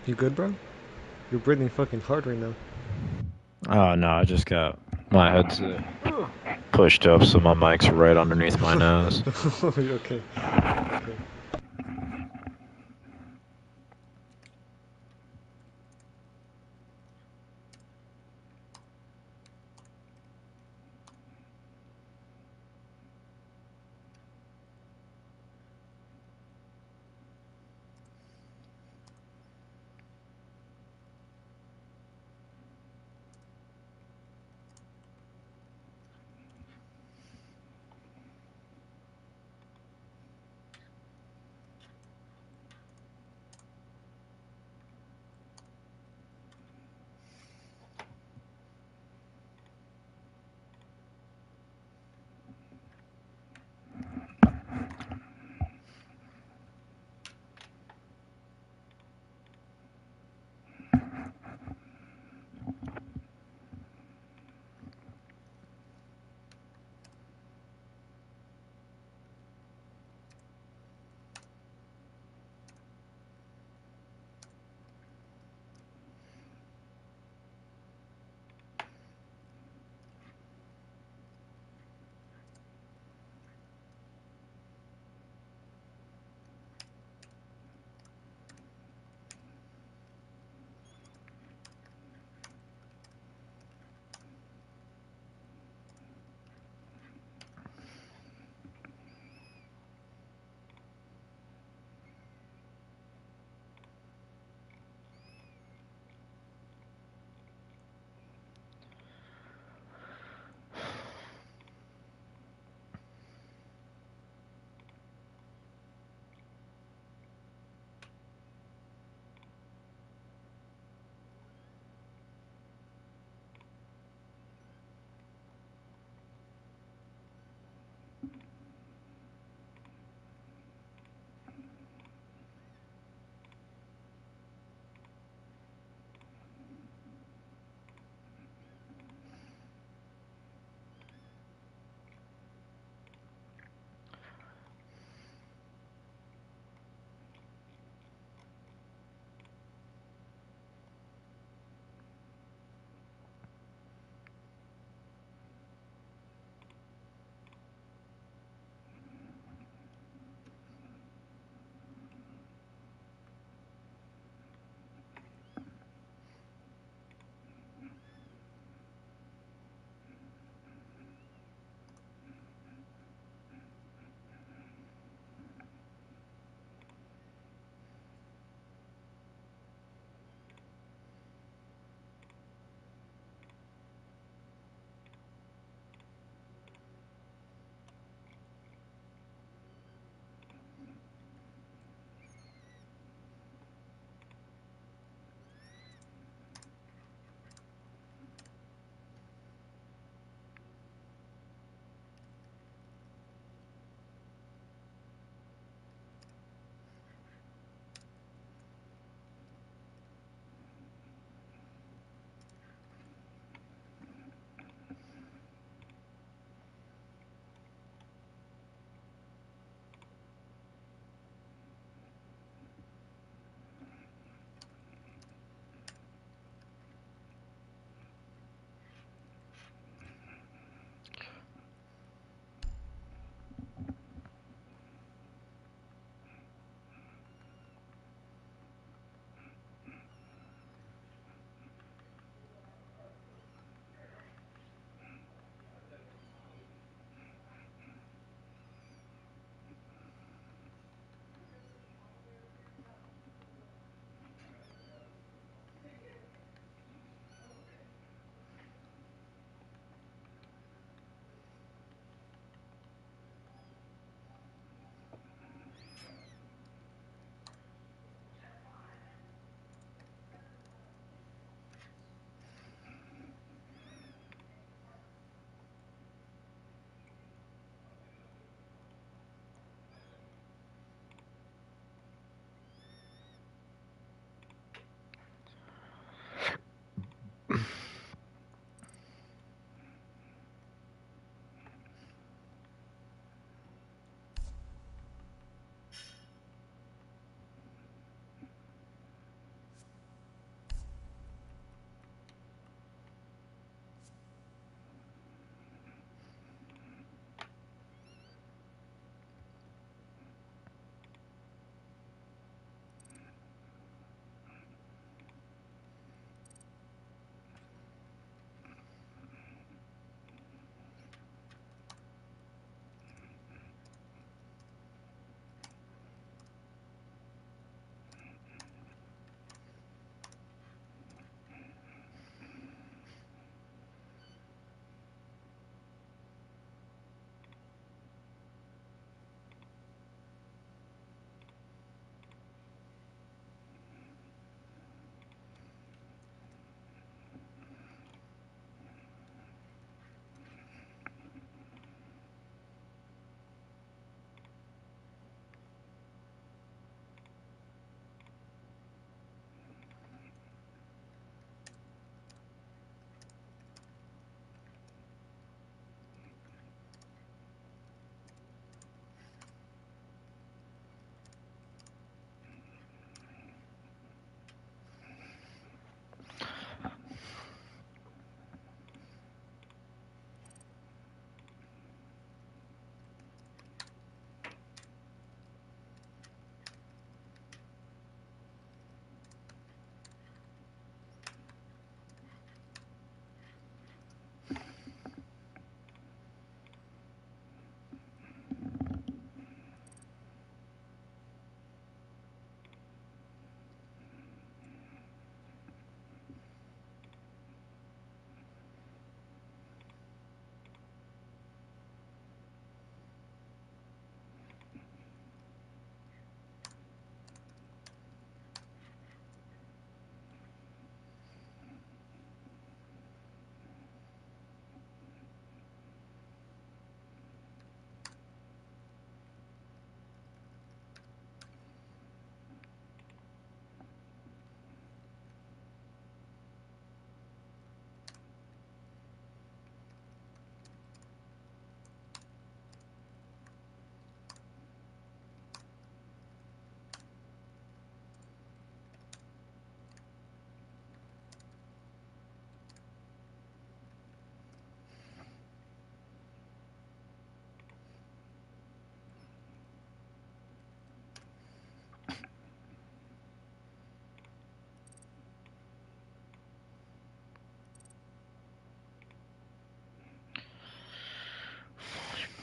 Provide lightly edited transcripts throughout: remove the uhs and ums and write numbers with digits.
You good, bro? You're breathing fucking hard right now. Oh no, I just got my headset pushed up so my mic's right underneath my nose. Okay. Okay.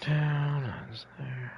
down. That's there.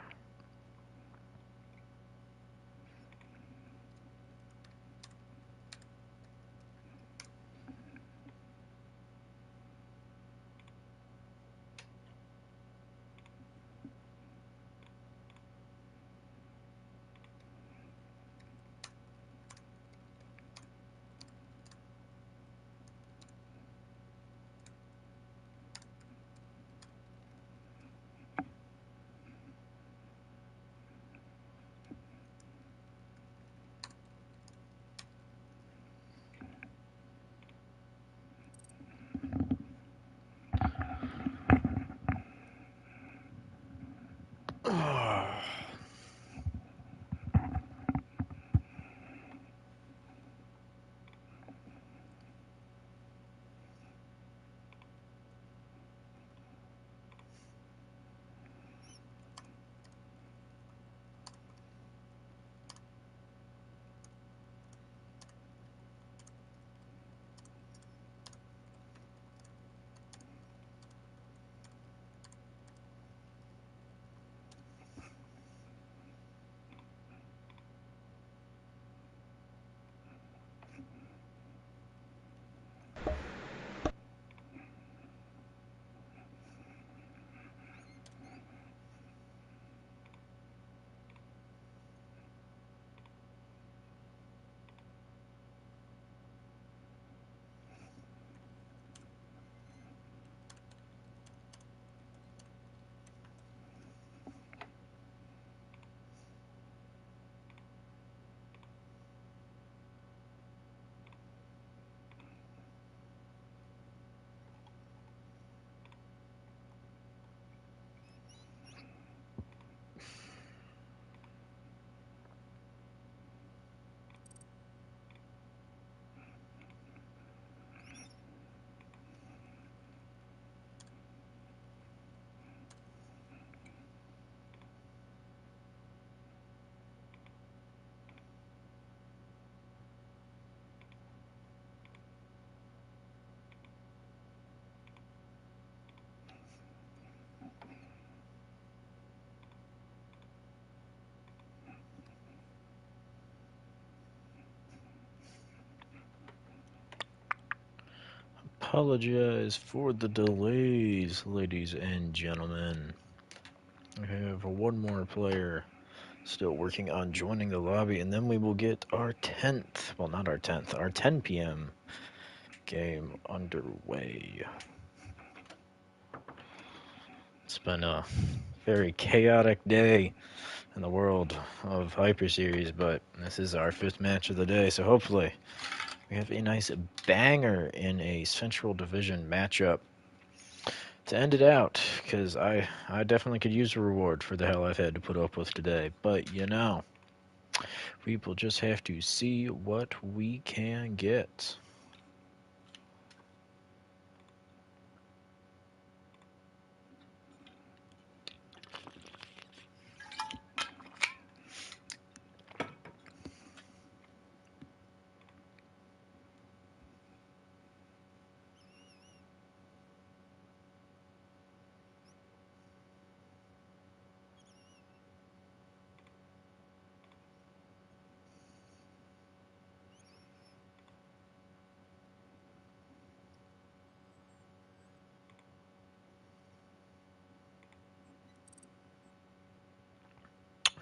Apologize for the delays, ladies and gentlemen. We have one more player still working on joining the lobby, and then we will get our 10th, well, not our 10th, our 10 p.m. game underway. It's been a very chaotic day in the world of Hyper Series, but this is our 5th match of the day, so hopefully we have a nice banger in a Central Division matchup to end it out, because I definitely could use a reward for the hell I've had to put up with today, but you know, we will just have to see what we can get.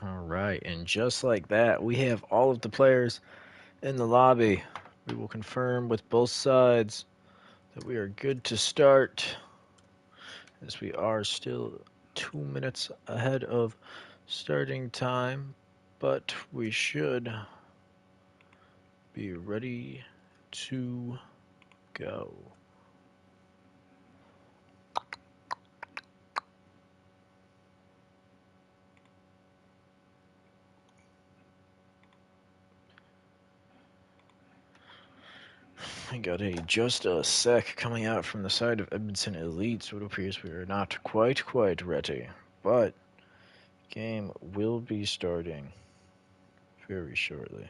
Alright, and just like that, we have all of the players in the lobby. We will confirm with both sides that we are good to start, as we are still 2 minutes ahead of starting time, but we should be ready to go. We got just a sec coming out from the side of Edmonton Elite, so it appears we are not quite ready, but game will be starting very shortly.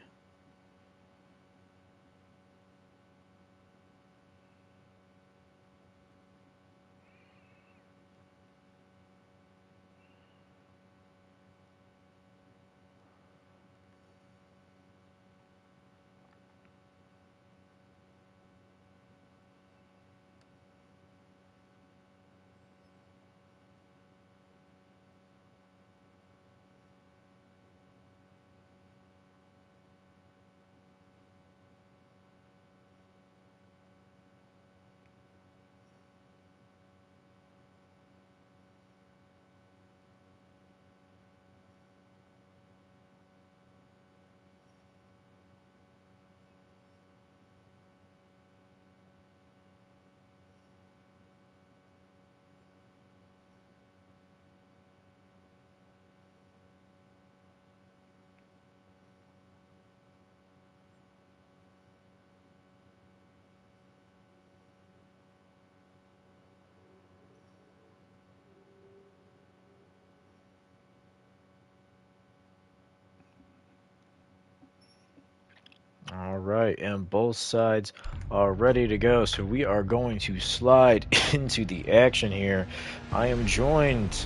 All right, and both sides are ready to go, so we are going to slide into the action here. I am joined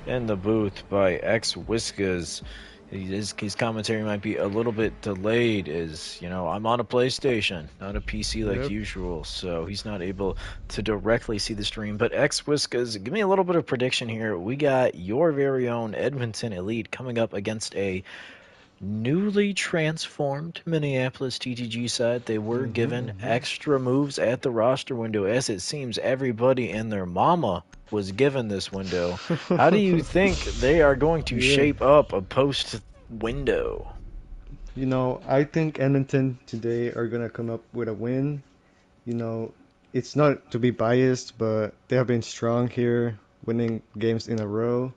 in the booth by X Whiskas. His commentary might be a little bit delayed, as you know, I'm on a PlayStation, not a PC like Yep. usual, so he's not able to directly see the stream. But X Whiskas, give me a little bit of prediction here. We got your very own Edmonton Elite coming up against a newly transformed Minneapolis TTG side. They were given extra moves at the roster window, as it seems everybody and their mama was given this window. How do you think they are going to shape up a post window? You know, I think Edmonton today are gonna come up with a win. You know, it's not to be biased, but they have been strong here, winning games in a row.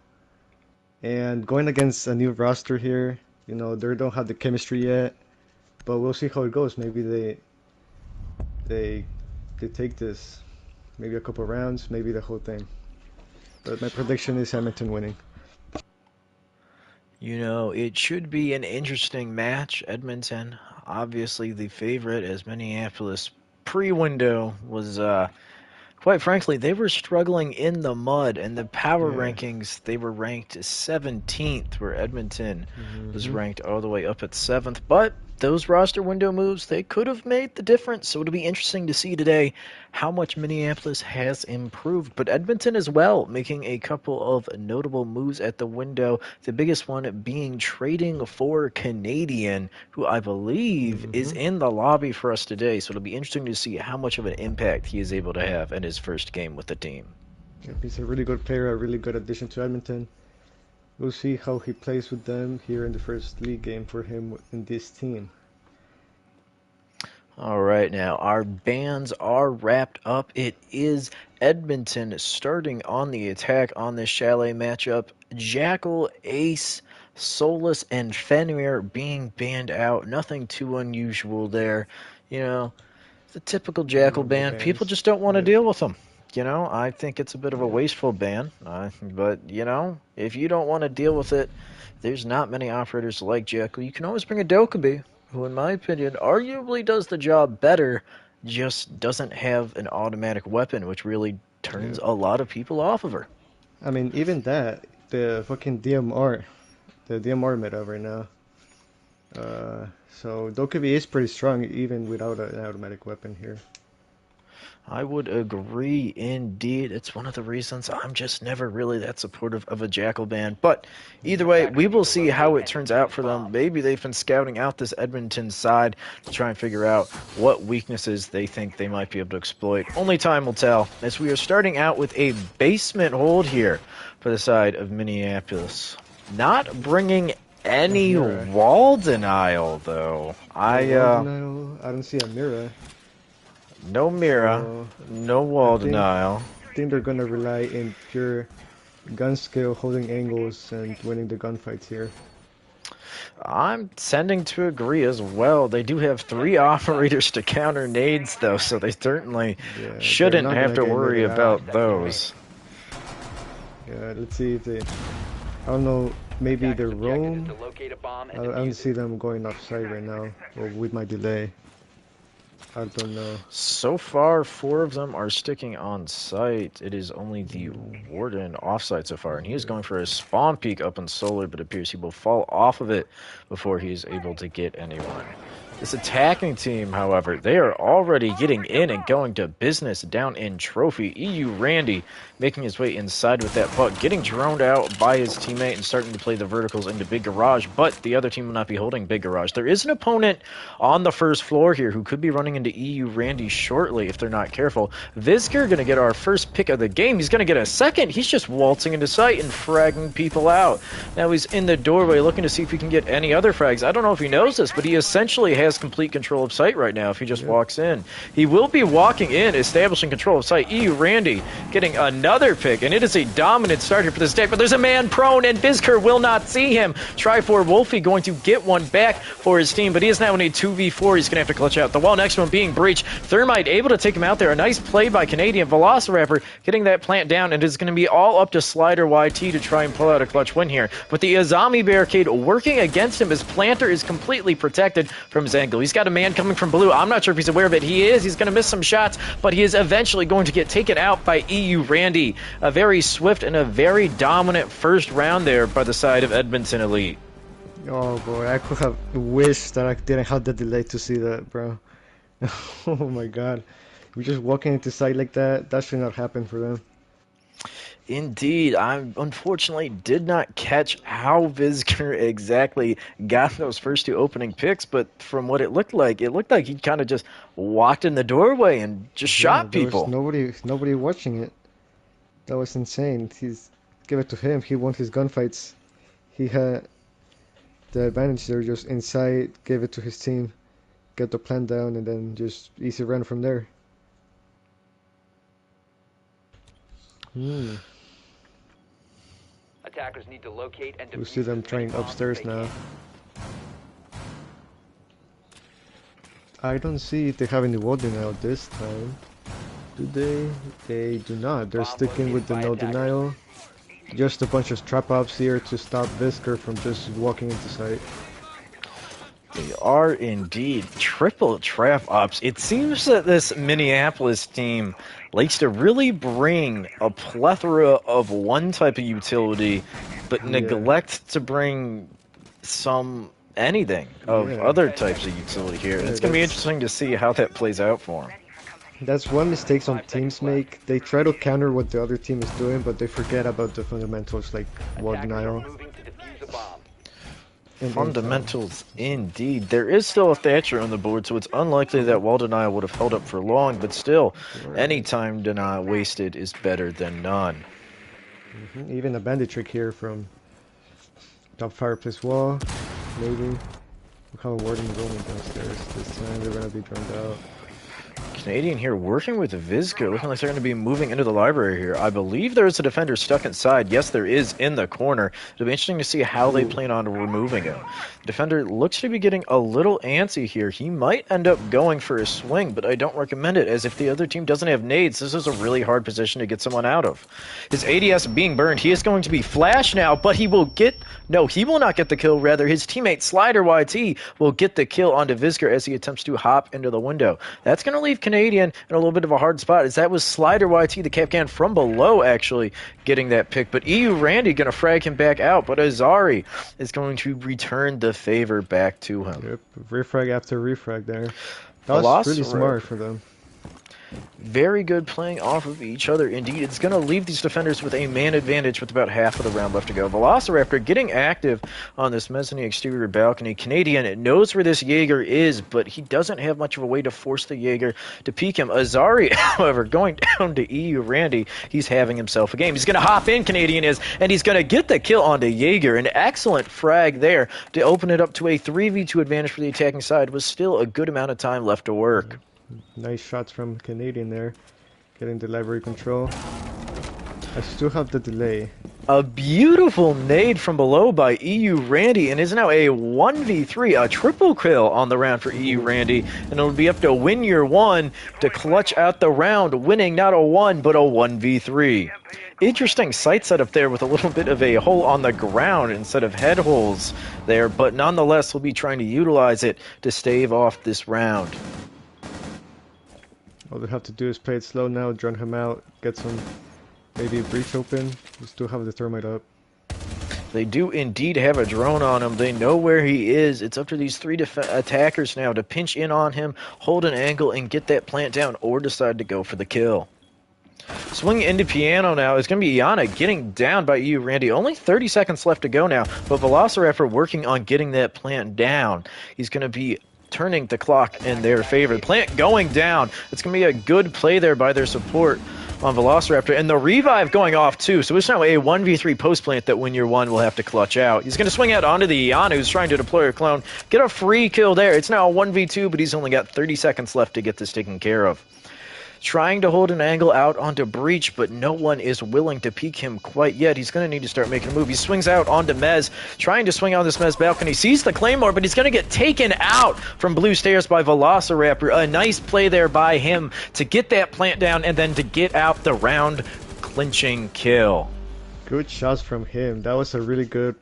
And going against a new roster here, you know, they don't have the chemistry yet, but we'll see how it goes. Maybe they take this, maybe a couple rounds, maybe the whole thing. But my prediction is Edmonton winning. You know, it should be an interesting match. Edmonton, obviously the favorite, as Minneapolis pre-window was, quite frankly, they were struggling in the mud. And the power rankings, they were ranked 17th, where Edmonton was ranked all the way up at 7th. But those roster window moves, they could have made the difference. So it'll be interesting to see today how much Minneapolis has improved. But Edmonton as well, making a couple of notable moves at the window. The biggest one being trading for Canadian, who I believe is in the lobby for us today. So it'll be interesting to see how much of an impact he is able to have in his first game with the team. Yep, he's a really good player, a really good addition to Edmonton. We'll see how he plays with them here in the first league game for him in this team. All right, now our bans are wrapped up. It is Edmonton starting on the attack on this Chalet matchup. Jackal, Ace, Solus, and Fenrir being banned out. Nothing too unusual there. You know, the typical Jackal ban. People just don't want to deal with them. You know, I think it's a bit of a wasteful ban. But, you know, if you don't want to deal with it, there's not many operators like Jackal. You can always bring a Dokkaebi, who, in my opinion, arguably does the job better, just doesn't have an automatic weapon, which really turns a lot of people off of her. I mean, even that, the fucking DMR, the DMR meta right now. So Dokkaebi is pretty strong even without an automatic weapon here. I would agree indeed. It's one of the reasons I'm just never really that supportive of a Jackal ban. But either way, we will see how it turns out for them. Maybe they've been scouting out this Edmonton side to try and figure out what weaknesses they think they might be able to exploit. Only time will tell, as we are starting out with a basement hold here for the side of Minneapolis. Not bringing any wall denial, though. I don't see a mirror. No Mira, no wall denial. I think they're gonna rely in pure gun skill, holding angles, and winning the gunfights here. I'm tending to agree as well. They do have 3 operators to counter nades, though, so they certainly shouldn't have to worry about those. Yeah, let's see if they... I don't know, maybe they're roam? I don't see them going offside right now, or with my delay. I don't know. So far, 4 of them are sticking on site. It is only the Warden offsite so far, and he is going for a spawn peek up in Solar, but it appears he will fall off of it before he is able to get anyone. This attacking team, however, they are already getting in and going to business down in Trophy. EU Randy making his way inside with that puck, getting droned out by his teammate and starting to play the verticals into Big Garage, but the other team will not be holding Big Garage. There is an opponent on the first floor here who could be running into EU Randy shortly if they're not careful. Vizker going to get our first pick of the game. He's going to get a second. He's just waltzing into sight and fragging people out. Now he's in the doorway looking to see if he can get any other frags. I don't know if he knows this, but he essentially has complete control of sight right now if he just walks in. He will be walking in, establishing control of sight. EU Randy getting another pick, and it is a dominant start here for this day, but there's a man prone, and Vizker will not see him. Try for Wolfie going to get one back for his team, but he is now in a 2v4. He's going to have to clutch out. The wall next to him being breached. Thermite able to take him out there. A nice play by Canadian. Velociraptor getting that plant down, and it's going to be all up to Slider YT to try and pull out a clutch win here. But the Azami barricade working against him as Planter is completely protected from his angle. He's got a man coming from blue. I'm not sure if he's aware of it. He is. He's going to miss some shots, but he is eventually going to get taken out by EU Randy. A very swift and a very dominant first round there by the side of Edmonton Elite. Oh boy, I could have wished that I didn't have the delay to see that, bro. Oh my god. We're just walking into sight like that. That should not happen for them. Indeed, I unfortunately did not catch how Vizker exactly got those first two opening picks, but from what it looked like he kind of just walked in the doorway and just shot people. There was nobody watching it. That was insane. Give it to him. He won his gunfights. He had the advantage there, just inside, gave it to his team, get the plan down, and then just easy run from there. Attackers need to locate and we see them trying upstairs now. I don't see if they have any wall denial this time. Do they? They do not. They're sticking with the no denial. Just a bunch of trap ops here to stop Vizker from just walking into sight. They are indeed triple trap ops. It seems that this Minneapolis team likes to really bring a plethora of one type of utility, but neglect to bring anything of other types of utility here. It's going to be interesting to see how that plays out for them. That's one mistake some teams make. They try to counter what the other team is doing, but they forget about the fundamentals like wall denial. Fundamentals, indeed. There is still a Thatcher on the board, so it's unlikely that wall denial would have held up for long, but still, any time denial wasted is better than none. Even a bandit trick here from top fireplace wall, maybe. Look how Warden is rolling downstairs. This time they're going to be drowned out. Canadian here working with Vizker, looking like they're going to be moving into the library here. I believe there's a defender stuck inside. Yes, there is in the corner. It'll be interesting to see how they plan on removing him. The defender looks to be getting a little antsy here. He might end up going for a swing, but I don't recommend it, as if the other team doesn't have nades, this is a really hard position to get someone out of. His ADS being burned. He is going to be flashed now, but he will not get the kill. Rather, his teammate Slider YT will get the kill onto Vizker as he attempts to hop into the window. That's going to leave Canadian in a little bit of a hard spot, as that was Slider YT, the Capcan from below, actually getting that pick. But EU Randy going to frag him back out, but Azari is going to return the favor back to him. Yep, refrag after refrag there. That was really smart for them. Very good playing off of each other. Indeed, it's going to leave these defenders with a man advantage with about half of the round left to go. Velociraptor getting active on this mezzanine exterior balcony. Canadian knows where this Jaeger is, but he doesn't have much of a way to force the Jaeger to peek him. Azari, however, going down to EU Randy, he's having himself a game. He's going to hop in, Canadian is, and he's going to get the kill onto Jaeger. An excellent frag there to open it up to a 3v2 advantage for the attacking side, with still a good amount of time left to work. Nice shots from Canadian there, getting the library control. I still have the delay. A beautiful nade from below by EU Randy, and is now a 1v3, a triple kill on the round for EU Randy, and it'll be up to Win Your One to clutch out the round, winning not a 1 but a 1v3. Interesting sight setup there with a little bit of a hole on the ground instead of head holes there, but nonetheless we'll be trying to utilize it to stave off this round. All they have to do is play it slow now, drone him out, get some, maybe a breach open. We still have the thermite up. They do indeed have a drone on him. They know where he is. It's up to these three attackers now to pinch in on him, hold an angle, and get that plant down, or decide to go for the kill. Swinging into piano now is going to be Yana getting down by EU Randy. Only 30 seconds left to go now, but Velociraptor working on getting that plant down. He's going to be turning the clock in their favor. Plant going down. It's going to be a good play there by their support on Velociraptor. And the revive going off too. So it's now a 1v3 post plant that Win Your One will have to clutch out. He's going to swing out onto the Iana, who's trying to deploy a clone. Get a free kill there. It's now a 1v2, but he's only got 30 seconds left to get this taken care of. Trying to hold an angle out onto Breach, but no one is willing to peek him quite yet. He's going to need to start making a move. He swings out onto Mez, trying to swing on this Mez balcony. Sees the Claymore, but he's going to get taken out from blue stairs by Velociraptor. A nice play there by him to get that plant down and then to get out the round clinching kill. Good shots from him. That was a really good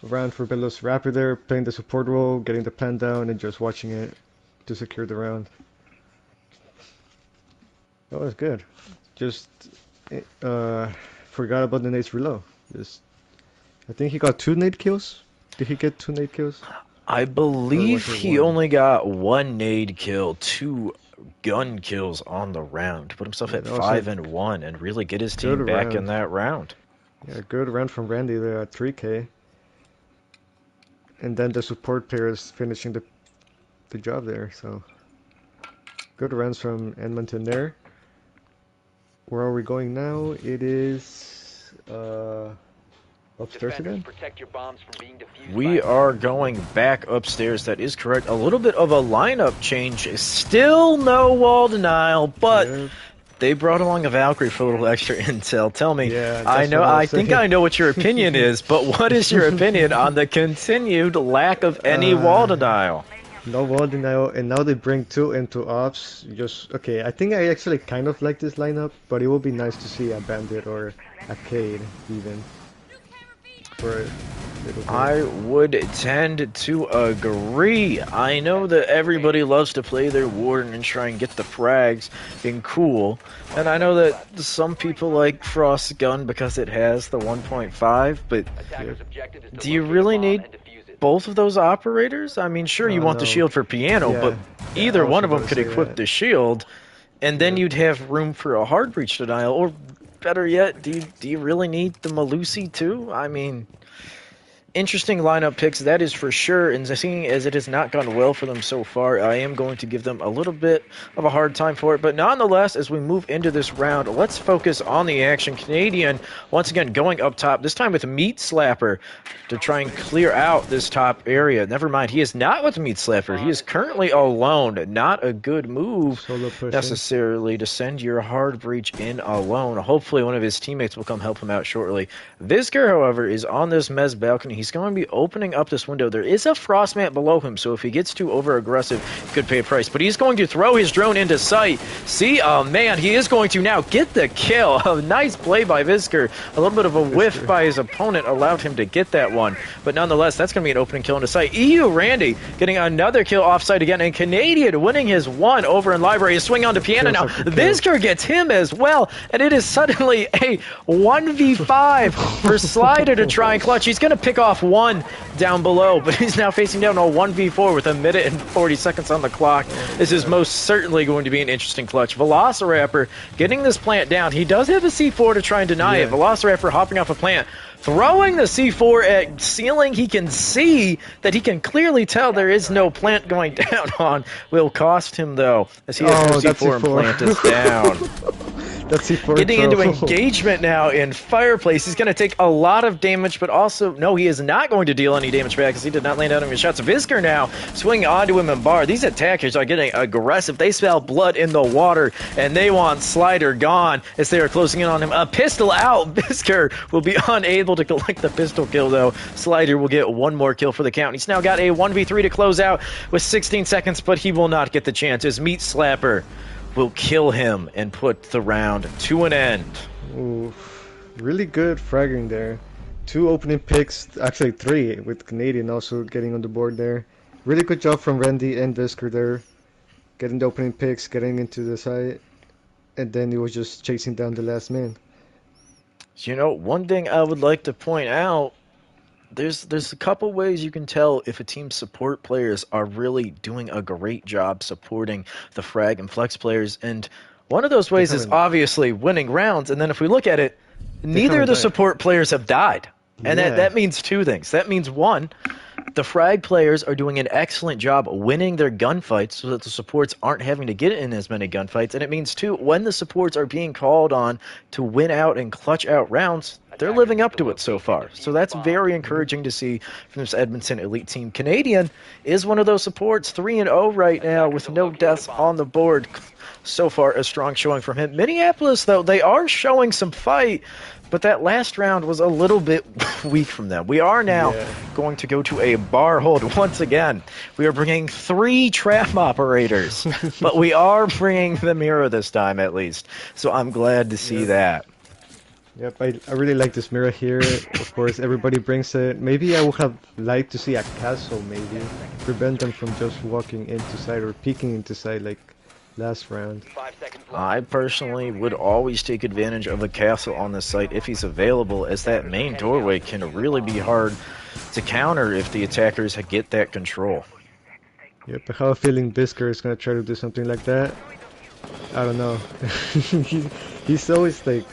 round for Velociraptor there, playing the support role, getting the plan down, and just watching it to secure the round. That was good. Just forgot about the nades reload. Just, I think he got 2 nade kills. Did he get 2 nade kills? I believe he only got 1 nade kill, 2 gun kills on the round to put himself at 5-1 and really get his team back in that round. Yeah, good round from Randy there at 3K. And then the support players finishing the job there, so good rounds from Edmonton there. Where are we going now? It is upstairs again? We are going back upstairs. That is correct. A little bit of a lineup change. Still no wall denial, but they brought along a Valkyrie for a little extra intel. Tell me, I think I know what your opinion is, but what is your opinion on the continued lack of any wall denial? No wall denial, and now they bring 2 into ops. Okay, I think I actually kind of like this lineup, but it would be nice to see a Bandit or a Cade even. I would tend to agree. I know that everybody loves to play their Warden and try and get the frags and cool. And I know that some people like Frost's gun because it has the 1.5, but do you really need both of those operators? I mean, sure, you want the shield for piano, but either one of them could equip the shield, and then you'd have room for a hard breach denial, or better yet, do you really need the Malusi too? I mean, interesting lineup picks, that is for sure, and seeing as it has not gone well for them so far, I am going to give them a little bit of a hard time for it. But nonetheless, as we move into this round, let's focus on the action. Canadian, once again, going up top, this time with Meat Slapper to try and clear out this top area. Never mind, he is not with Meat Slapper. He is currently alone. Not a good move necessarily to send your hard breach in alone. Hopefully one of his teammates will come help him out shortly. Visker, however, is on this Mez balcony. He's going to be opening up this window. There is a frost mat below him, so if he gets too over-aggressive, he could pay a price. But he's going to throw his drone into sight. See, oh man, he is going to now get the kill. A nice play by Visker. A little bit of a whiff by his opponent allowed him to get that one. But nonetheless, that's going to be an opening kill into sight. EU Randy getting another kill offside again, and Canadian winning his one over in Library. A swing onto Piano now. Visker gets him as well, and it is suddenly a 1v5 for Slider to try and clutch. He's going to pick off one down below, but he's now facing down a 1v4 with 1 minute and 40 seconds on the clock. This is most certainly going to be an interesting clutch. Velociraptor getting this plant down. He does have a C4 to try and deny it. Velociraptor hopping off a plant, throwing the C4 at ceiling. He can see that he can clearly tell there is no plant going down on. Will cost him though, as he has no C4 and plant is down. Getting into engagement now in Fireplace. He's going to take a lot of damage, but also, no, he is not going to deal any damage back because he did not land out of his shots. Visker now swinging onto him and Bar. These attackers are getting aggressive. They smell blood in the water, and they want Slider gone as they are closing in on him. A pistol out. Visker will be unable to collect the pistol kill, though. Slider will get one more kill for the count. He's now got a 1v3 to close out with 16 seconds, but he will not get the chance as Meat Slapper will kill him and put the round to an end. Ooh, really good fragging there. 2 opening picks, actually 3 with Canadian also getting on the board there. Really good job from Randy and Visker there. Getting the opening picks, getting into the side, and then he was just chasing down the last man. You know, one thing I would like to point out, there's a couple ways you can tell if a team's support players are really doing a great job supporting the frag and flex players, and one of those ways is obviously winning rounds. And then if we look at it, neither of the support players have died, and that means 2 things. That means, one, the frag players are doing an excellent job winning their gunfights so that the supports aren't having to get in as many gunfights, and it means, 2, when the supports are being called on to win out and clutch out rounds, they're living up to it so far. So that's very encouraging to see from this Edmonton elite team. Canadian is one of those supports, 3-0 right now with no deaths on the board. So far, a strong showing from him. Minneapolis, though, they are showing some fight, but that last round was a little bit weak from them. We are now going to go to a bar hold once again. We are bringing 3 trap operators, but we are bringing the mirror this time at least. So I'm glad to see that. Yep, I really like this mirror here. Of course, everybody brings it. Maybe I would have liked to see a castle, maybe. Prevent them from just walking into side or peeking into side like last round. 5 seconds left. I personally would always take advantage of a castle on this site if he's available, as that main doorway can really be hard to counter if the attackers get that control. Yep, I have a feeling Bisker is gonna try to do something like that. I don't know. He's always like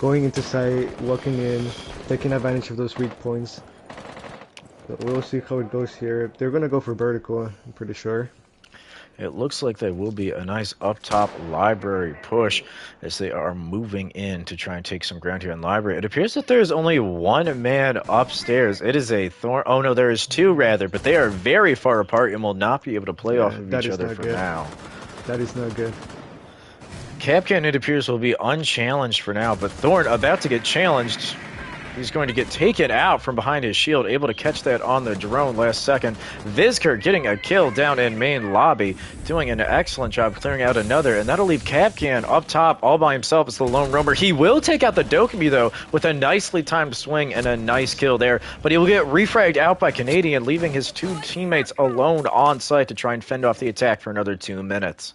going into side, walking in, taking advantage of those weak points. So we'll see how it goes here. They're gonna go for vertical, I'm pretty sure. It looks like there will be a nice up top library push as they are moving in to try and take some ground here in library. It appears that there is only one man upstairs. It is a Thorn. Oh no, there is two rather, but they are very far apart and will not be able to play off of each other for now. That is not good. Capcan, it appears, will be unchallenged for now, but Thorn about to get challenged. He's going to get taken out from behind his shield, able to catch that on the drone last second. Vizker getting a kill down in main lobby, doing an excellent job clearing out another, and that'll leave Capcan up top all by himself as the lone roamer. He will take out the Dokumi, though, with a nicely timed swing and a nice kill there, but he will get refragged out by Canadian, leaving his two teammates alone on site to try and fend off the attack for another 2 minutes.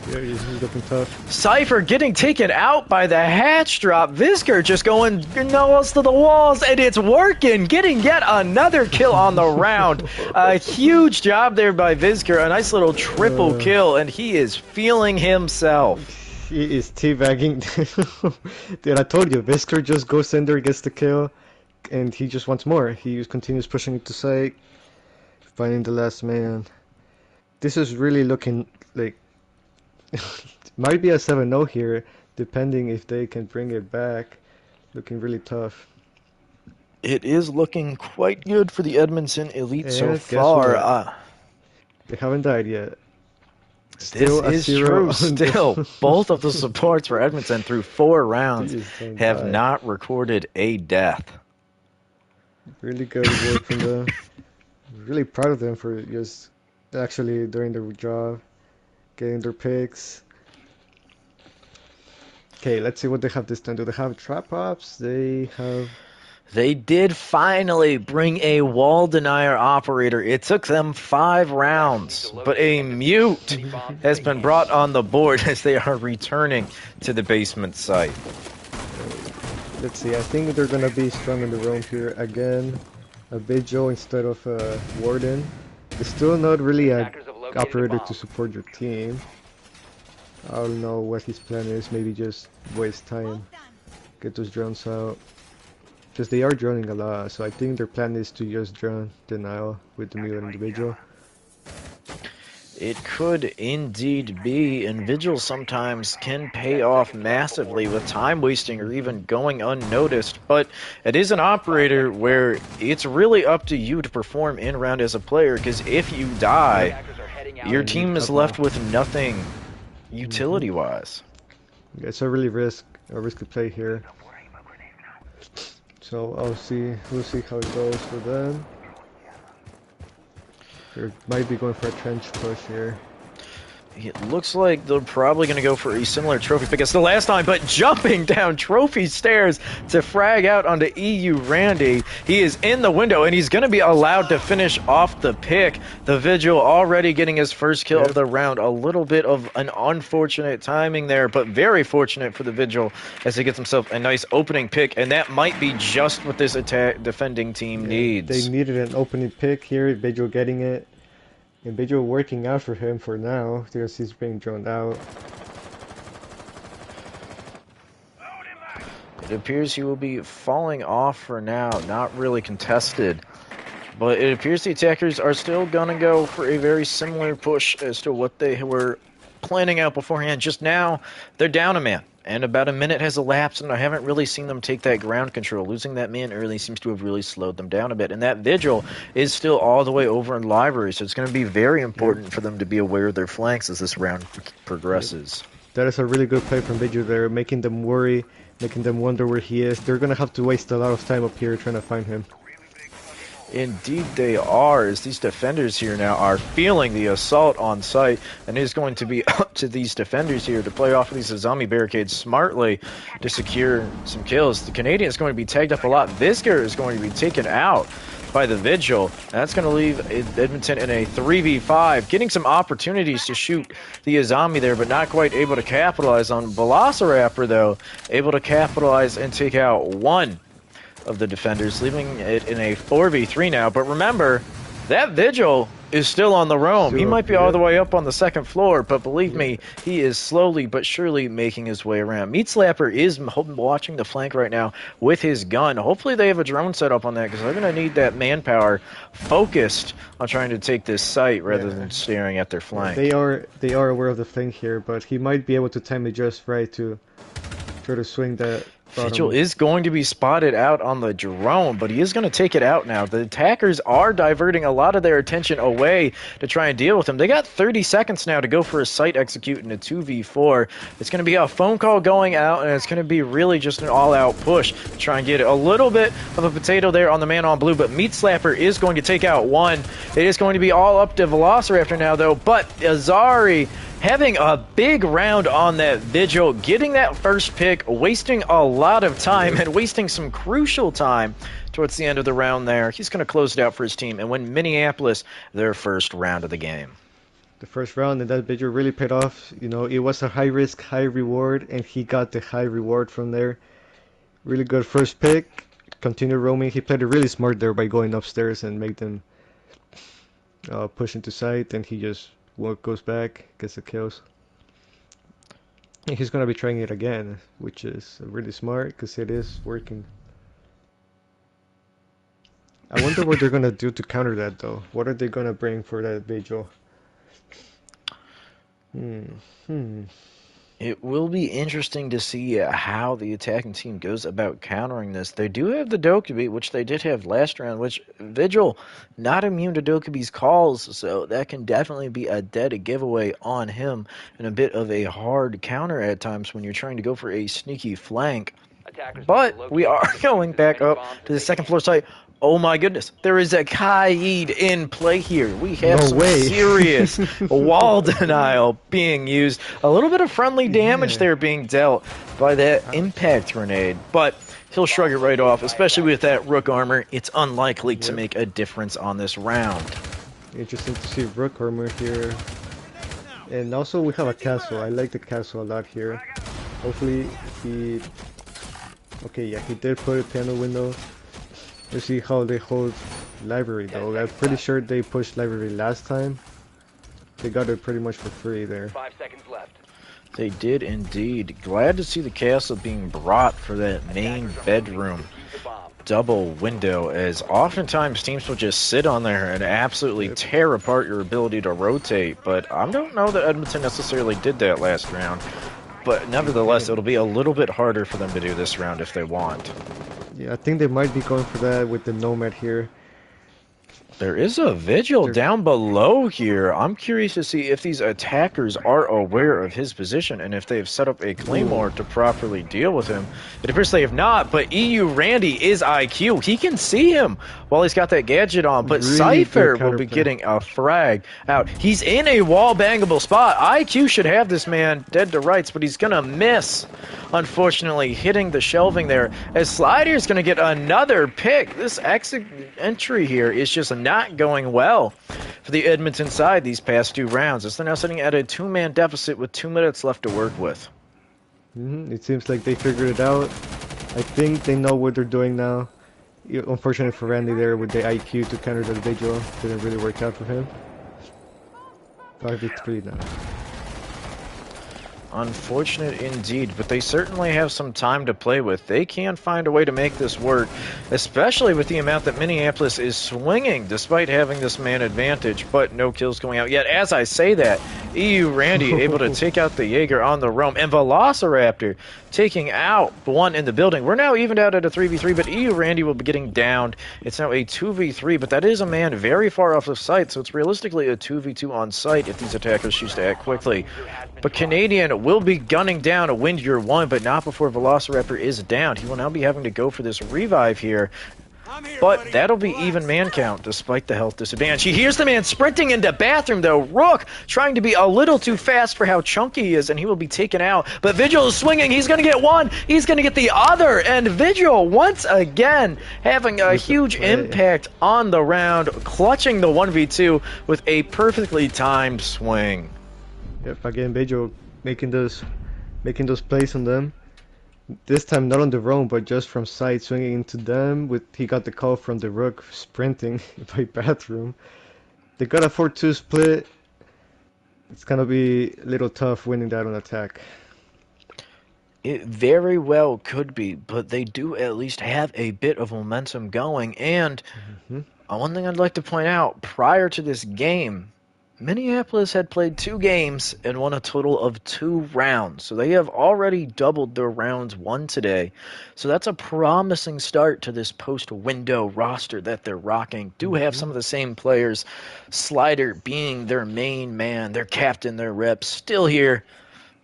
Yeah, he's looking tough. Cypher getting taken out by the hatch drop. Vizker just going nose to the walls, and it's working. Getting yet another kill on the round. A huge job there by Vizker. A nice little triple kill, and he is feeling himself. He is teabagging. Dude, I told you, Vizker just goes in there, gets the kill, and he just wants more. He just continues pushing it to site, finding the last man. This is really looking like might be a 7-0 here, depending if they can bring it back. Looking really tough. It is looking quite good for the Edmonton Elite And so guess far. what? They haven't died yet. This Still a is zero true. on Still, both of the supports for Edmonton through 4 rounds Jeez, don't have die. not recorded a death. Really good work from them. Really proud of them for just actually doing their job, getting their picks. Okay, let's see what they have this time. Do they have trap ops? They have. They did finally bring a wall denier operator. It took them 5 rounds, but a mute has been brought on the board as they are returning to the basement site. Let's see. I think they're gonna be strong in the roam here again. A Vigil instead of a Warden. It's still not really a operator to support your team. I don't know what his plan is. Maybe just waste time, get those drones out. Because they are droning a lot, so I think their plan is to just drone denial with the mute individual. It could indeed be, and Vigil sometimes can pay off massively with time wasting or even going unnoticed, but it is an operator where it's really up to you to perform in round as a player, because if you die, your team is left with nothing utility-wise. Yeah, it's a really risky play here. So we'll see how it goes for them. They might be going for a trench push here. It looks like they're probably going to go for a similar trophy pick as the last time, but jumping down trophy stairs to frag out onto EU Randy. He is in the window, and he's going to be allowed to finish off the pick. The Vigil already getting his first kill of the round. A little bit of an unfortunate timing there, but very fortunate for the Vigil as he gets himself a nice opening pick, and that might be just what this defending team needs. They needed an opening pick here. Vigil getting it. And Vigil working out for him for now, because he's being drawn out. It appears he will be falling off for now, not really contested. But it appears the attackers are still going to go for a very similar push as to what they were planning out beforehand. Just now, they're down a man. And about a minute has elapsed, and I haven't really seen them take that ground control. Losing that man early seems to have really slowed them down a bit. And that Vigil is still all the way over in library, so it's going to be very important for them to be aware of their flanks as this round progresses. That is a really good play from Vigil there, making them worry, making them wonder where he is. They're going to have to waste a lot of time up here trying to find him. Indeed they are, as these defenders here now are feeling the assault on site, and it is going to be up to these defenders here to play off of these zombie barricades smartly to secure some kills. The Canadian is going to be tagged up a lot. Visker is going to be taken out by the Vigil. That's going to leave Edmonton in a 3v5, getting some opportunities to shoot the zombie there, but not quite able to capitalize on. Velociraptor, though, able to capitalize and take out one of the defenders, leaving it in a 4v3 now. But remember, that Vigil is still on the roam. He might be all the way up on the second floor, but believe me, he is slowly but surely making his way around. Meat Slapper is watching the flank right now with his gun. Hopefully they have a drone set up on that, because they're going to need that manpower focused on trying to take this site rather than staring at their flank. They are aware of the flank here, but he might be able to time it just right to try to swing that. Vigil is going to be spotted out on the drone, but he is going to take it out now. The attackers are diverting a lot of their attention away to try and deal with him. They got 30 seconds now to go for a site execute in a 2v4. It's going to be a phone call going out, and it's going to be really just an all-out push to try and get a little bit of a potato there on the man on blue, but Meat Slapper is going to take out one. It is going to be all up to Velociraptor now, though, but Azari having a big round on that Vigil, getting that first pick, wasting a lot of time and wasting some crucial time towards the end of the round there. He's going to close it out for his team and win Minneapolis their first round of the game. The first round, and that Vigil really paid off. You know, it was a high risk, high reward, and he got the high reward from there. Really good first pick. Continue roaming. He played it really smart there by going upstairs and make them push into sight, and he just goes back, gets the kills. And he's gonna be trying it again, which is really smart because it is working. I wonder what they're gonna do to counter that, though. What are they gonna bring for that Vigil? It will be interesting to see how the attacking team goes about countering this. They do have the Dokkaebi, which they did have last round, which Vigil not immune to Dokkaebi's calls, so that can definitely be a dead giveaway on him and a bit of a hard counter at times when you're trying to go for a sneaky flank. But we are going back up to the second floor site. Oh my goodness, there is a Kaid in play here. We have some serious wall denial being used. A little bit of friendly damage there being dealt by that impact grenade, but he'll shrug it right off, especially with that Rook armor. It's unlikely to make a difference on this round. Interesting to see Rook armor here. And also we have a castle. I like the castle a lot here. Hopefully he... Okay, yeah, he did put a panel window. Let's see how they hold library though. I'm pretty sure they pushed library last time. They got it pretty much for free there. 5 seconds left. They did indeed. Glad to see the castle being brought for that main bedroom double window, as oftentimes teams will just sit on there and absolutely tear apart your ability to rotate. But I don't know that Edmonton necessarily did that last round. But nevertheless, it'll be a little bit harder for them to do this round if they want. Yeah, I think they might be going for that with the Nomad here. There is a Vigil down below here. I'm curious to see if these attackers are aware of his position and if they have set up a Claymore to properly deal with him. It appears they have not, but EU Randy is IQ. He can see him while he's got that gadget on, but really Cypher will be getting a frag out. He's in a wall-bangable spot. IQ should have this man dead to rights, but he's going to miss, unfortunately, hitting the shelving there, as Slider is going to get another pick. This exit entry here is just not going well for the Edmonton side these past two rounds, as they're now sitting at a two-man deficit with 2 minutes left to work with. It seems like they figured it out. I think they know what they're doing now. Unfortunately for Randy there with the IQ to counter the Vigil, didn't really work out for him. 5v3 now. Unfortunate indeed, but they certainly have some time to play with. They can find a way to make this work, especially with the amount that Minneapolis is swinging despite having this man advantage, but no kills going out yet. As I say that, EU Randy able to take out the Jaeger on the roam, and Velociraptor taking out the one in the building. We're now evened out at a 3v3, but EU Randy will be getting downed. It's now a 2v3, but that is a man very far off the site, so it's realistically a 2v2 on site if these attackers choose to act quickly. But Canadian will be gunning down a Wind Year 1, but not before Velociraptor is down. He will now be having to go for this revive here. But that'll be even man count despite the health disadvantage. He hears the man sprinting into bathroom though. Rook trying to be a little too fast for how chunky he is, and he will be taken out. But Vigil is swinging. He's going to get one. He's going to get the other. And Vigil once again having a huge impact on the round, clutching the 1v2 with a perfectly timed swing. Yep, again, Vigil making those plays on them. This time not on the roam, but just from side, swinging into them. He got the call from the Rook sprinting by bathroom. They got a 4-2 split. It's gonna be a little tough winning that on attack. It very well could be, but they do at least have a bit of momentum going. And one thing I'd like to point out, prior to this game, Minneapolis had played 2 games and won a total of 2 rounds. So they have already doubled their rounds won today. So that's a promising start to this post-window roster that they're rocking. Do have some of the same players, Slider being their main man, their captain, their rep, still here.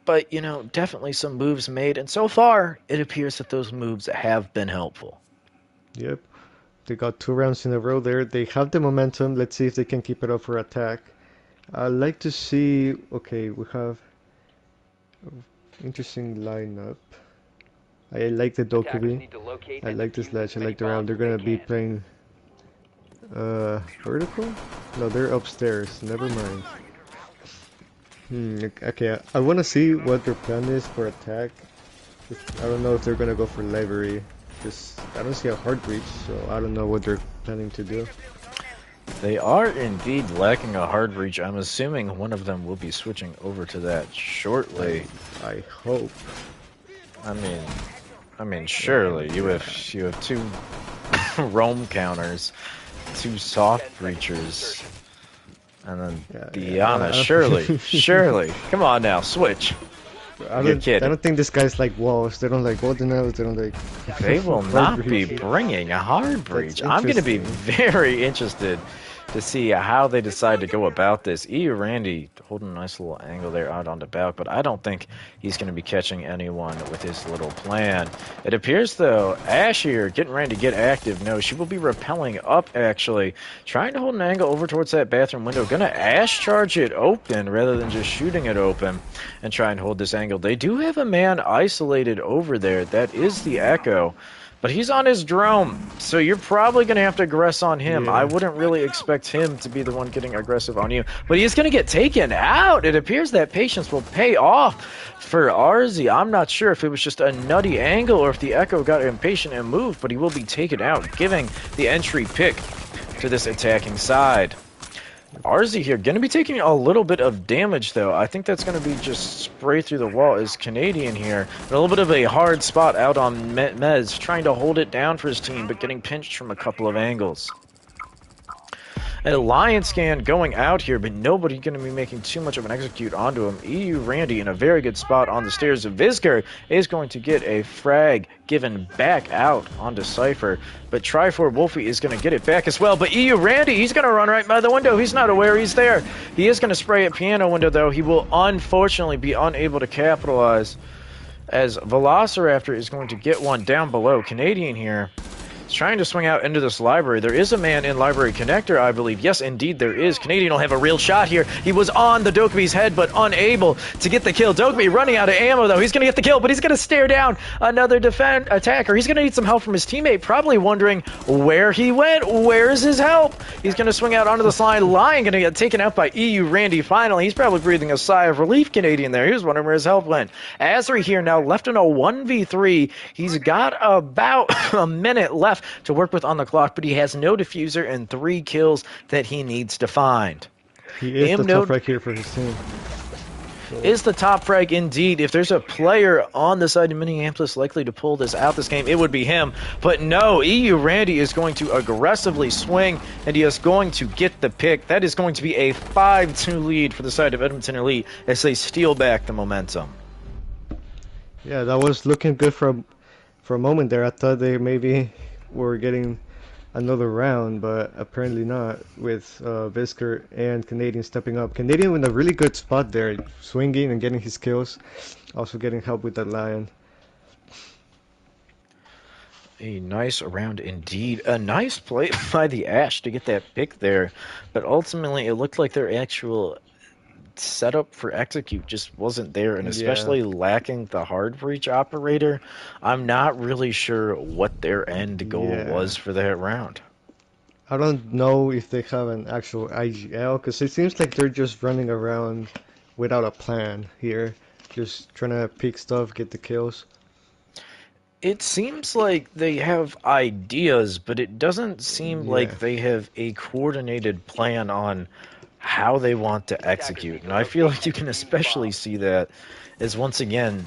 But, you know, definitely some moves made. And so far, it appears that those moves have been helpful. Yep. They got 2 rounds in a row there. They have the momentum. Let's see if they can keep it up for attack. I'd like to see, okay, we have interesting lineup. I like the Dokubi. I like this ledge. I like the round. They're going to be playing vertical? No, they're upstairs. Never mind. Okay, I want to see what their plan is for attack. I don't know if they're going to go for library. I don't see a hard breach, so I don't know what they're planning to do. They are indeed lacking a hard reach. I'm assuming one of them will be switching over to that shortly. I hope. I mean, surely you have 2 roam counters, 2 soft breachers, and then Diana. Surely. Come on now, switch. I don't think this guy's like walls. They don't like golden arrows. They don't like. They will not be bringing a hard breach. I'm going to be very interested to see how they decide to go about this. EU Randy holding a nice little angle there out on the back, but I don't think he's going to be catching anyone with his little plan. It appears, though, Ash here getting ready to get active. No, she will be rappelling up, actually, trying to hold an angle over towards that bathroom window. Going to Ash charge it open rather than just shooting it open and try and hold this angle. They do have a man isolated over there. That is the Echo. But he's on his drone, so you're probably going to have to aggress on him. Yeah. I wouldn't really expect him to be the one getting aggressive on you. But he's going to get taken out. It appears that patience will pay off for RZ. I'm not sure if it was just a nutty angle or if the Echo got impatient and moved, but he will be taken out, giving the entry pick to this attacking side. RZ here going to be taking a little bit of damage, though. I think that's going to be just spray through the wall. Is Canadian here. A little bit of a hard spot out on Mez, trying to hold it down for his team, but getting pinched from a couple of angles. A lion scan going out here, but nobody going to be making too much of an execute onto him. EU Randy in a very good spot on the stairs. Vizker is going to get a frag given back out onto Cypher, but Trifor Wolfie is going to get it back as well. But EU Randy, he's going to run right by the window. He's not aware he's there. He is going to spray at piano window, though. He will unfortunately be unable to capitalize, as Velociraptor is going to get one down below. Canadian here is trying to swing out into this library. There is a man in library connector, I believe. Yes, indeed, there is. Canadian will have a real shot here. He was on the Dokubi's head, but unable to get the kill. Dokubi running out of ammo, though. He's going to get the kill, but he's going to stare down another attacker. He's going to need some help from his teammate, probably wondering where he went. Where's his help? He's going to swing out onto this line. Lion going to get taken out by EU Randy finally. He's probably breathing a sigh of relief, Canadian there. He was wondering where his help went. Azri here now left in a 1v3. He's got about a minute left to work with on the clock, but he has no diffuser and 3 kills that he needs to find. He is the top frag here for his team. Is the top frag indeed. If there's a player on the side of Minneapolis likely to pull this out this game, it would be him. But no, EU Randy is going to aggressively swing, and he is going to get the pick. That is going to be a 5-2 lead for the side of Edmonton Elite as they steal back the momentum. Yeah, that was looking good for a moment there. I thought they maybe were getting another round, but apparently not, with Visker and Canadian stepping up. Canadian in a really good spot there, swinging and getting his kills, also getting help with that lion. A nice round indeed. A nice play by the Ash to get that pick there, but ultimately it looked like their actual setup for execute just wasn't there, and Yeah, especially lacking the hard breach operator, I'm not really sure what their end goal yeah. was for that round. I don't know if they have an actual IGL because it seems like they're just running around without a plan here, just trying to pick stuff, get the kills. It seems like they have ideas, but it doesn't seem Yeah, like they have a coordinated plan on how they want to execute. And I feel like you can especially see that as once again,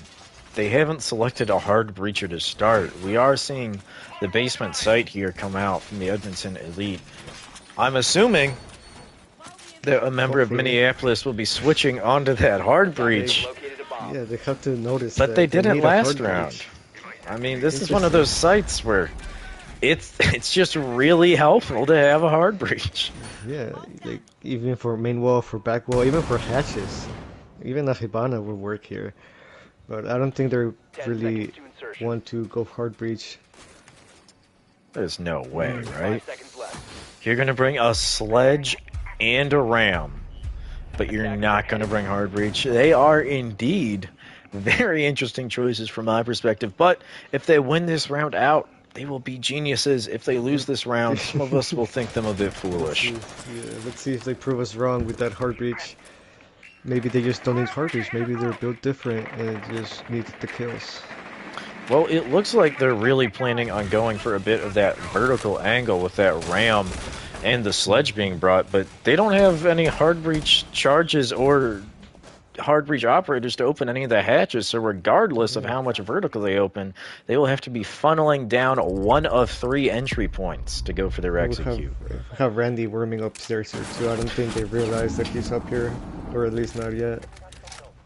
they haven't selected a hard breacher to start. We are seeing the basement site here come out from the Edmonton Elite. I'm assuming that a member of hopefully. Minneapolis will be switching onto that hard breach, Located a bomb. Yeah, they have to notice but they that they didn't need a last hard round. breach. I mean, this is one of Interesting. those sites where it's just really helpful to have a hard breach. Yeah, like even for main wall, for back wall, even for hatches, even a Hibana would work here. But I don't think they 10 seconds really to insertion. want to go hard breach. There's no way, 5 right? seconds left. You're gonna bring a sledge and a ram, but you're not gonna bring hard breach. They are indeed very interesting choices from my perspective. But if they win this round out, they will be geniuses. If they lose this round, some of us will think them a bit foolish. Let's see if they prove us wrong with that hard breach. Maybe they just don't need hard breach. Maybe they're built different and just need the kills. Well, it looks like they're really planning on going for a bit of that vertical angle with that ram and the sledge being brought, but they don't have any hard breach charges or hard breach operators to open any of the hatches, so regardless of Yeah. how much vertical they open, they will have to be funneling down one of 3 entry points to go for their We'll have, execute. have Randy worming upstairs here too. I don't think they realize that he's up here, or at least not yet.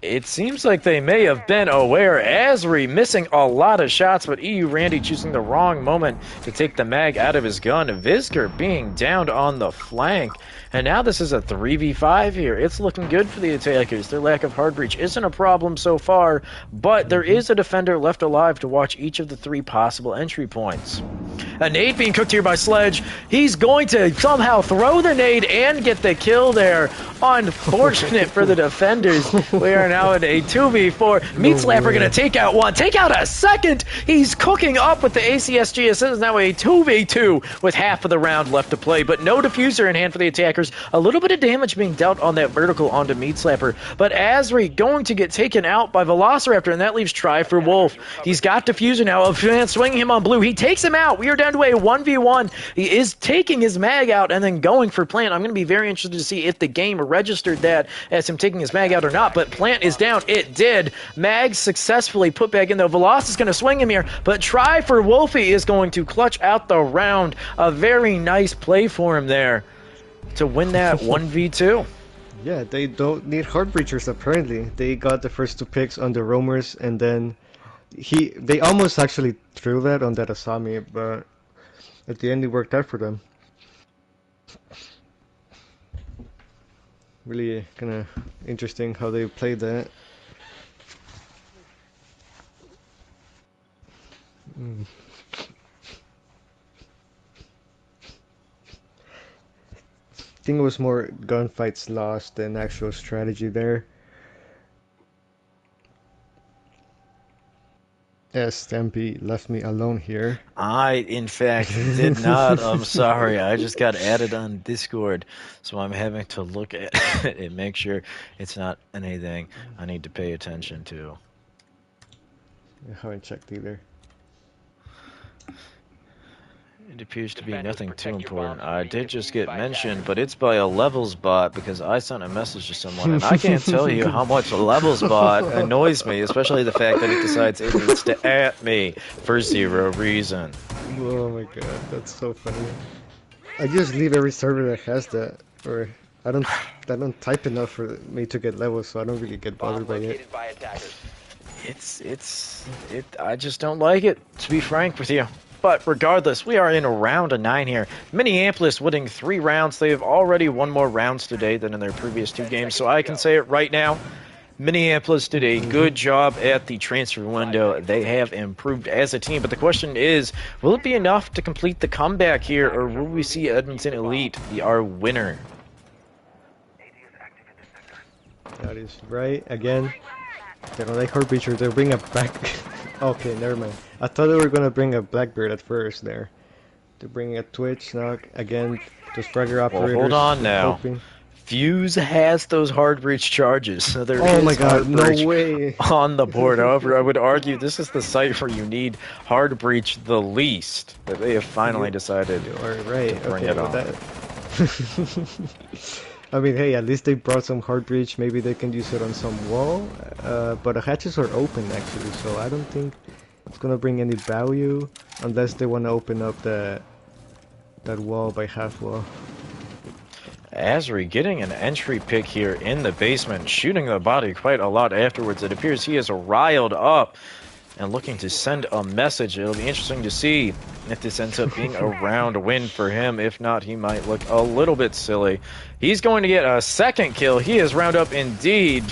It seems like they may have been aware. Asri missing a lot of shots, but EU Randy choosing the wrong moment to take the mag out of his gun. Vizker being downed on the flank. And now this is a 3v5 here. It's looking good for the attackers. Their lack of hard breach isn't a problem so far, but there is a defender left alive to watch each of the 3 possible entry points. A nade being cooked here by Sledge. He's going to somehow throw the nade and get the kill there. Unfortunate for the defenders. We are now in a 2v4. Meat Slapper going to take out one, take out a second. He's cooking up with the ACSG. This is now a 2v2 with half of the round left to play, but no diffuser in hand for the attackers. A little bit of damage being dealt on that vertical onto Meat Slapper, but Asri going to get taken out by Velociraptor, and that leaves Try for Wolf. He's got diffuser now. Swinging him on blue. He takes him out. We are down to a 1v1. He is taking his mag out and then going for Plant. I'm going to be very interested to see if the game registered that as him taking his mag out or not, but Plant is down. It did. Mag successfully put back in, though. Veloc is going to swing him here, but Try for Wolfie is going to clutch out the round. A very nice play for him there to win that 1v2. Yeah, they don't need hard breachers apparently. They got the first 2 picks on the roamers, and then they almost actually threw that on that Asami, but at the end it worked out for them. Really kind of interesting how they played that. Mm. I think it was more gunfights lost than actual strategy there. Yes, Stampy left me alone here. I, in fact, did not. I'm sorry. I just got added on Discord, so I'm having to look at it and make sure it's not anything I need to pay attention to. I haven't checked either. It appears to be Defenders, nothing too protect your important. bombs I from being did just defused get by mentioned, attackers. but it's by a levels bot because I sent a message to someone, and I can't tell you how much a levels bot annoys me, especially the fact that it decides it needs to at me for 0 reason. Oh my god, that's so funny. I just leave every server that has that, or I don't type enough for me to get levels, so I don't really get bothered Bomb by it. located by attackers. I just don't like it, to be frank with you. But regardless, we are in a round of 9 here. Minneapolis winning 3 rounds. They have already won more rounds today than in their previous 2 games, so I can say it right now. Minneapolis did a good job at the transfer window. They have improved as a team, but the question is, will it be enough to complete the comeback here, or will we see Edmonton Elite be our winner? That is right. Again, they don't like Heartbreacher. They'll bring a back. Okay, never mind. I thought they were gonna bring a Blackbird at first there. They're bringing a Twitch now. Again, just Fragger operators. Well, hold on now. Hoping. Fuse has those hard breach charges, so there Oh is my god, hard no breach way. on the board. However, I would argue this is the site where you need hard breach the least. That they have finally decided You are right. to bring Okay, it on. that... I mean, hey, at least they brought some hard breach. Maybe they can use it on some wall. But the hatches are open actually, so I don't think it's gonna bring any value unless they want to open up that wall by half wall. Asri getting an entry pick here in the basement, shooting the body quite a lot afterwards. It appears he is riled up and looking to send a message. It'll be interesting to see if this ends up being a round win for him. If not, he might look a little bit silly. He's going to get a second kill. He is round up indeed.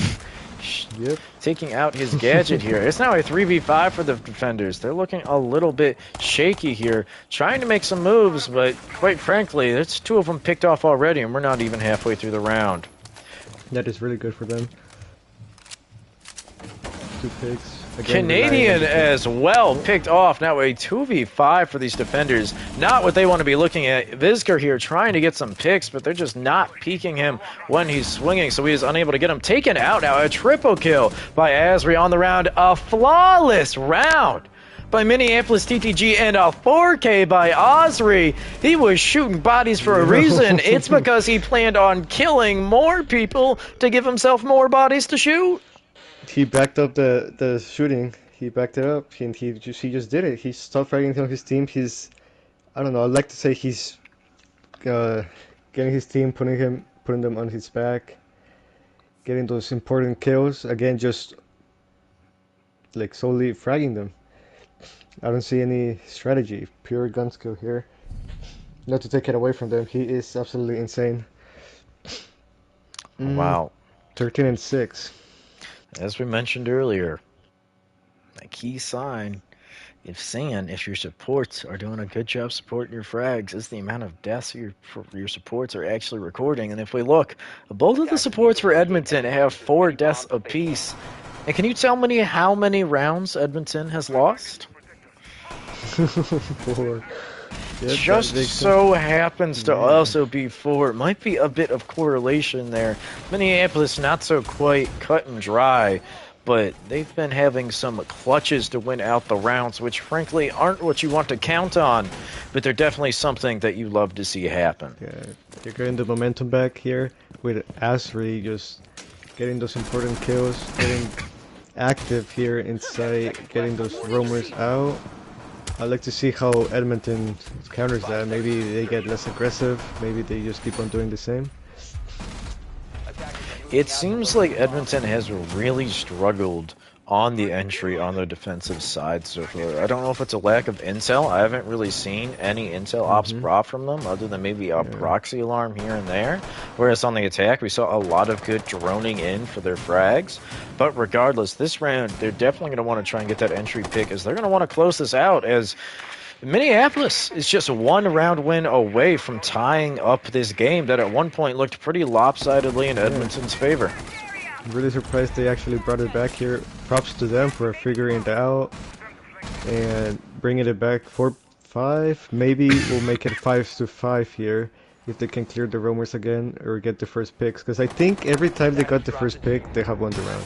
Yep. Taking out his gadget here. It's now a 3v5 for the defenders. They're looking a little bit shaky here, trying to make some moves, but quite frankly, there's two of them picked off already, and we're not even halfway through the round. That is really good for them. 2 picks. Again, Canadian as well picked off. Now a 2v5 for these defenders. Not what they want to be looking at. Vizker here trying to get some picks, but they're just not peeking him when he's swinging, so he is unable to get him taken out. Now a triple kill by Asri on the round. A flawless round by Minneapolis TTG and a 4K by Osri. He was shooting bodies for a reason. It's because he planned on killing more people to give himself more bodies to shoot. He backed up the shooting. He backed it up, and he just did it. He stopped fighting his team. He's, I don't know. I'd like to say he's getting his team, putting them on his back, getting those important kills. Again, just like solely fragging them. I don't see any strategy. Pure gun skill here. Not to take it away from them. He is absolutely insane. Wow. 13 and 6. As we mentioned earlier, a key sign if your supports are doing a good job supporting your frags is the amount of deaths your supports are actually recording. And if we look, both of the supports for Edmonton have 4 deaths apiece. And can you tell me how many rounds Edmonton has lost? 4. Yep, Just so happens to also be 4. Might be a bit of correlation there. Minneapolis not so quite cut and dry, but they've been having some clutches to win out the rounds, which frankly aren't what you want to count on, but they're definitely something that you love to see happen. Yeah, they're getting the momentum back here with Asri just getting those important kills, getting active here inside, getting those roamers out. I'd like to see how Edmonton counters that. Maybe they get less aggressive. Maybe they just keep on doing the same. It seems like Edmonton has really struggled on the entry on the defensive side so far. I don't know if it's a lack of intel. I haven't really seen any intel ops brought from them other than maybe a proxy alarm here and there. Whereas on the attack, we saw a lot of good droning in for their frags. But regardless, this round, they're definitely going to want to try and get that entry pick as they're going to want to close this out as Minneapolis is just a 1-round win away from tying up this game that at one point looked pretty lopsidedly in Edmonton's favor. I'm really surprised they actually brought it back here. Props to them for figuring it out and bringing it back 4-5. Maybe we'll make it 5-5 here if they can clear the roamers again or get the first picks. Because I think every time they got the first pick, they have won the round.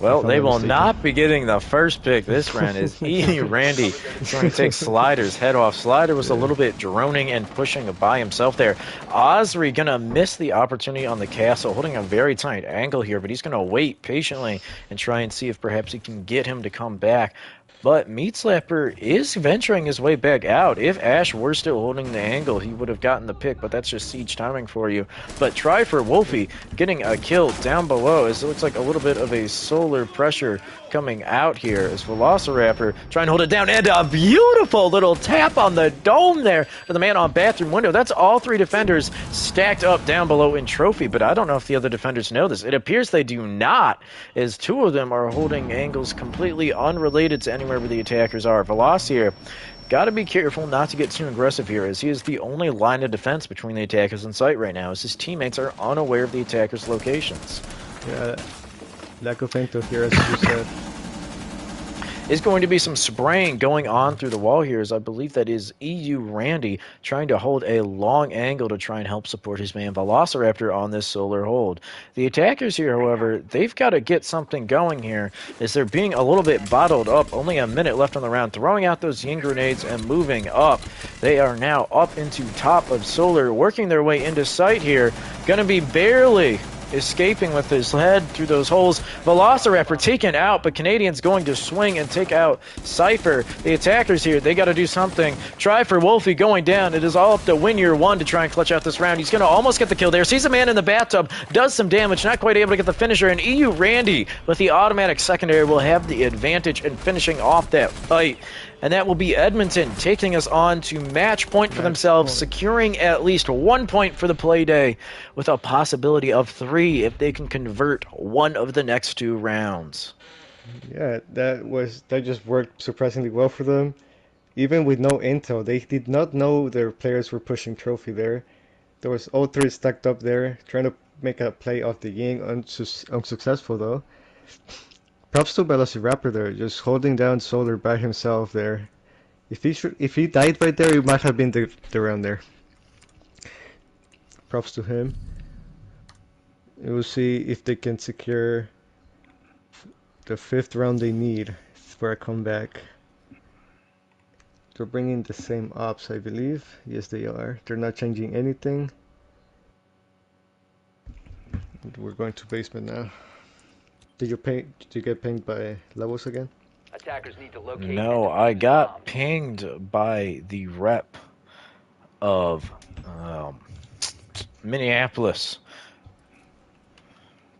Well, they will not be getting the first pick this round as Randy going to take Slider's head off. Slider was a little bit droning and pushing by himself there. Osri going to miss the opportunity on the castle, holding a very tight angle here, but he's going to wait patiently and try and see if perhaps he can get him to come back. But Meat Slapper is venturing his way back out. If Ash were still holding the angle, he would have gotten the pick, but that's just siege timing for you. But try for Wolfie getting a kill down below, as it looks like a little bit of a solar pressure coming out here as Velociraptor trying to hold it down, and a beautiful little tap on the dome there for the man on bathroom window. That's all 3 defenders stacked up down below in trophy, but I don't know if the other defenders know this. It appears they do not, as 2 of them are holding angles completely unrelated to anywhere where the attackers are. Veloc here, got to be careful not to get too aggressive here, as he is the only line of defense between the attackers in sight right now, as his teammates are unaware of the attackers' locations. Yeah, lack of intel here, as you said. Is going to be some spraying going on through the wall here, as I believe that is EU Randy trying to hold a long angle to try and help support his man Velociraptor on this solar hold. The attackers here, however, they've got to get something going here, as they're being a little bit bottled up. Only a minute left on the round, throwing out those Yin grenades and moving up. They are now up into top of solar, working their way into sight here. Gonna be barely escaping with his head through those holes. Velociraptor taken out, but Canadians going to swing and take out Cypher. The attackers here, they got to do something. Try for Wolfie going down. It is all up to Win Year One to try and clutch out this round. He's going to almost get the kill there. Sees a man in the bathtub, does some damage, not quite able to get the finisher, and EU Randy with the automatic secondary will have the advantage in finishing off that fight. And that will be Edmonton taking us on to match point for themselves, securing at least 1 point for the play day, with a possibility of 3 if they can convert one of the next 2 rounds. Yeah, that just worked surprisingly well for them. Even with no intel, they did not know their players were pushing trophy there. There was all 3 stacked up there, trying to make a play off the Ying, unsuccessful though. Props to Velociraptor there, just holding down Solar by himself there. If he died right there, it might have been the round there. Props to him. We'll see if they can secure the 5th round they need for a comeback. They're bringing the same ops, I believe. Yes, they are. They're not changing anything. We're going to basement now. Did you get pinged by levels again? Attackers need to locate. No, I got pinged by the rep of Minneapolis,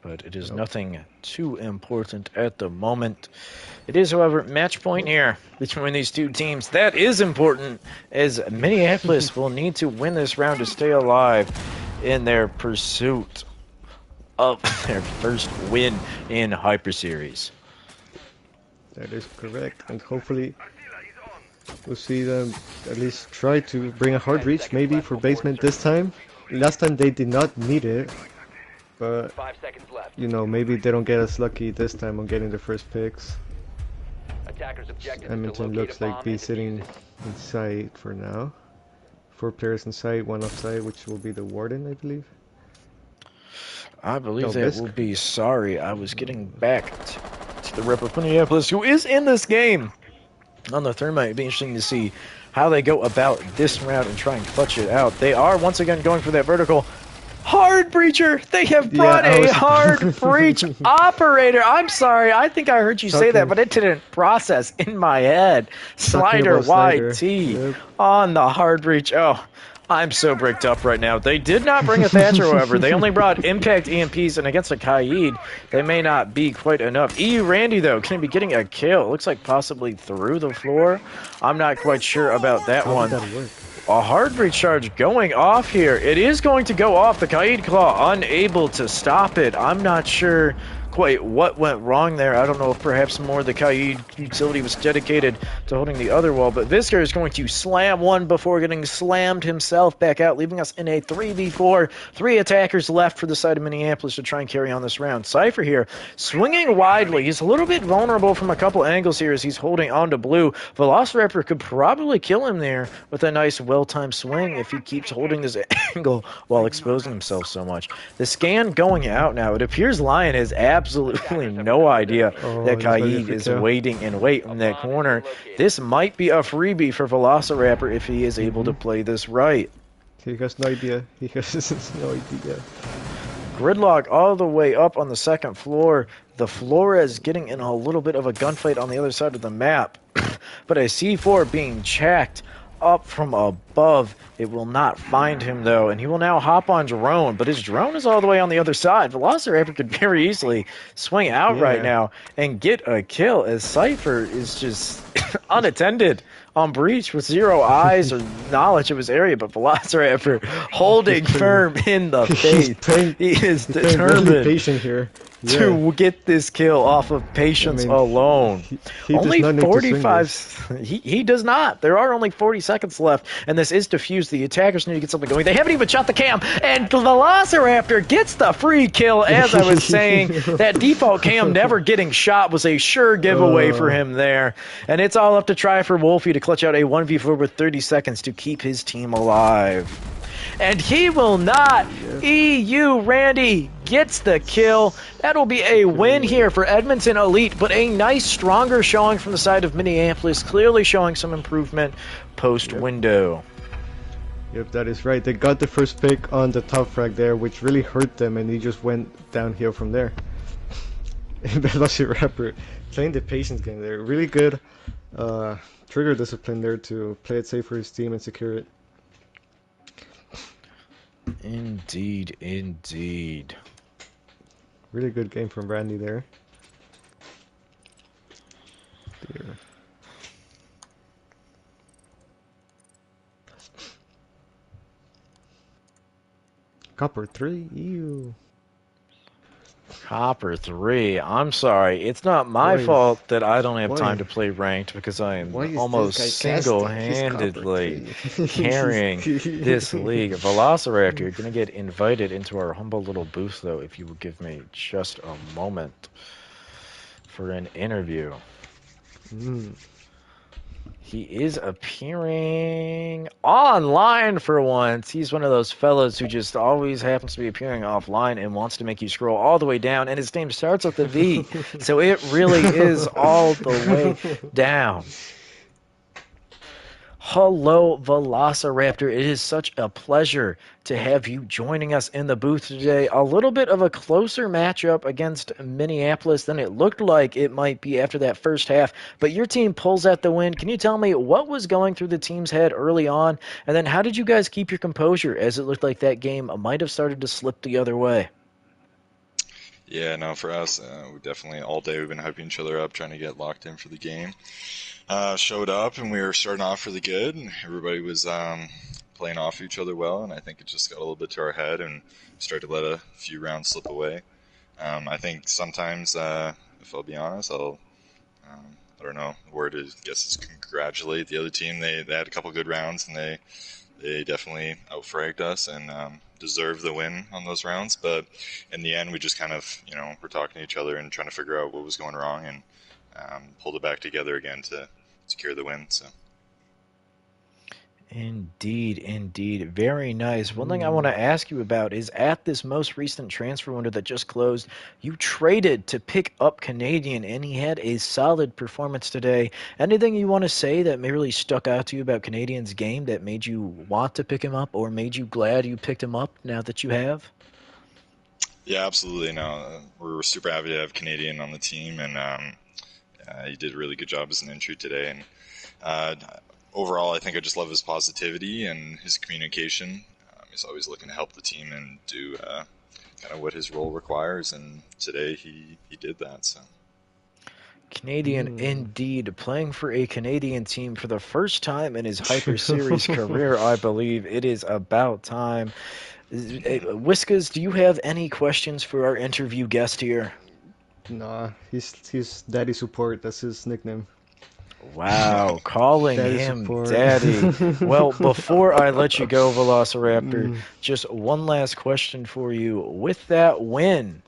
but it is nothing too important at the moment. It is, however, match point here between these 2 teams. That is important, as Minneapolis will need to win this round to stay alive in their pursuit of their first win in Hyper Series. That is correct, and hopefully we'll see them at least try to bring a hard reach maybe for basement this time. Last time they did not need it, but 5 seconds left. you know, maybe they don't get as lucky this time on getting the first picks. Attackers objective is to Edmonton locate looks a bomb like be and sitting defuse it. in sight for now. 4 players in sight, 1 offside, which will be the Warden, I believe. I believe No, that Bisque. will be sorry. I was getting back to the rep of Minneapolis, who is in this game on the Thermite. It'd be interesting to see how they go about this round and try and clutch it out. They are once again going for that vertical. Hard breacher! They have brought a hard breach operator! I'm sorry, I think I heard you say that, but it didn't process in my head. Slider YT on the hard breach. Oh, I'm so bricked up right now. They did not bring a Thatcher, however. They only brought Impact EMPs, and against a Kaid, they may not be quite enough. EU Randy, though, can be getting a kill. It looks like possibly through the floor. I'm not quite sure about that one. A hard breach charge going off here. It is going to go off. The Kaid Claw unable to stop it. I'm not sure quite what went wrong there. I don't know if perhaps more the Kaid utility was dedicated to holding the other wall, but Visker is going to slam one before getting slammed himself back out, leaving us in a 3v4. 3 attackers left for the side of Minneapolis to try and carry on this round. Cypher here, swinging widely. He's a little bit vulnerable from a couple angles here as he's holding on to blue. Velociraptor could probably kill him there with a nice well-timed swing if he keeps holding this angle while exposing himself so much. The scan going out now. It appears Lion has absolutely no idea that Kaid is waiting in wait in that corner. This might be a freebie for Velociraptor if he is able to play this right. He has no idea. He has no idea. Gridlock all the way up on the second floor. The Flores getting in a little bit of a gunfight on the other side of the map. but a C4 being checked up from above. It will not find him, though, and he will now hop on drone, but his drone is all the way on the other side. Velociraptor could very easily swing out right now and get a kill, as Cypher is just unattended on breach with 0 eyes or knowledge of his area, but Velociraptor holding firm in the faith. He is determined really patient here. To get this kill off of patience alone. He only does not 45. He does not. There are only 40 seconds left, and this is defused. The attackers need to get something going. They haven't even shot the cam, and the Velociraptor gets the free kill. As I was saying, that default cam never getting shot was a sure giveaway for him there, and it's all up to try for Wolfie to clutch out a 1v4 with 30 seconds to keep his team alive. And he will not. EU Randy gets the kill. That'll be a win here for Edmonton Elite, but a nice, stronger showing from the side of Minneapolis, clearly showing some improvement post-window. Yep, that is right. They got the first pick on the top frag there, which really hurt them, and he just went downhill from there. Velociraptor playing the patience game there. Really good trigger discipline there to play it safe for his team and secure it. Indeed, indeed. Really good game from Randy there. Dear. Copper 3, ew. Copper 3. I'm sorry. It's not my fault that I don't have time to play ranked because I am almost single-handedly carrying this league. Velociraptor, you're going to get invited into our humble little booth, though, if you will give me just a moment for an interview. He is appearing online for once. He's one of those fellows who just always happens to be appearing offline and wants to make you scroll all the way down. And his name starts with a V, so it really is all the way down. Hello, Velociraptor. It is such a pleasure to have you joining us in the booth today. A little bit of a closer matchup against Minneapolis than it looked like it might be after that first half, but your team pulls out the win. Can you tell me what was going through the team's head early on, and then how did you guys keep your composure as it looked like that game might have started to slip the other way? Yeah, no, for us, we definitely all day we've been hyping each other up, trying to get locked in for the game. Showed up and we were starting off really good, and everybody was playing off each other well, and I think it just got a little bit to our head and started to let a few rounds slip away. I think sometimes, if I'll be honest, I don't know, the word is, I guess, is congratulate the other team. They had a couple good rounds, and they definitely outfragged us and deserved the win on those rounds. But in the end, we just kind of, we're talking to each other and trying to figure out what was going wrong, and pulled it back together again to secure the win. So. Indeed, indeed. Very nice. One thing I want to ask you about is at this most recent transfer window that just closed, you traded to pick up Canadian, and he had a solid performance today. Anything you want to say that really stuck out to you about Canadian's game that made you want to pick him up or made you glad you picked him up now that you have? Yeah, absolutely. No, we're super happy to have Canadian on the team, and he did a really good job as an entry today. And overall, I think I just love his positivity and his communication. He's always looking to help the team and do kind of what his role requires, and today he did that. So. Canadian indeed, playing for a Canadian team for the first time in his Hyper Series career, I believe. It is about time. Whiskas, do you have any questions for our interview guest here? Nah, he's Daddy Support. That's his nickname. Wow, calling him Daddy. Well, before I let you go, Velociraptor, just one last question for you. With that win,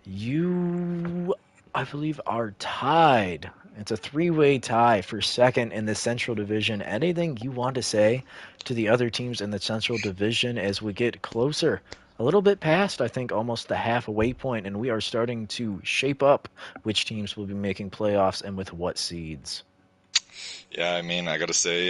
you, I believe, are tied. It's a three-way tie for second in the Central Division. Anything you want to say to the other teams in the Central Division as we get closer? A little bit past, I think, almost the halfway point, and we are starting to shape up which teams will be making playoffs and with what seeds. Yeah, I mean, I got to say,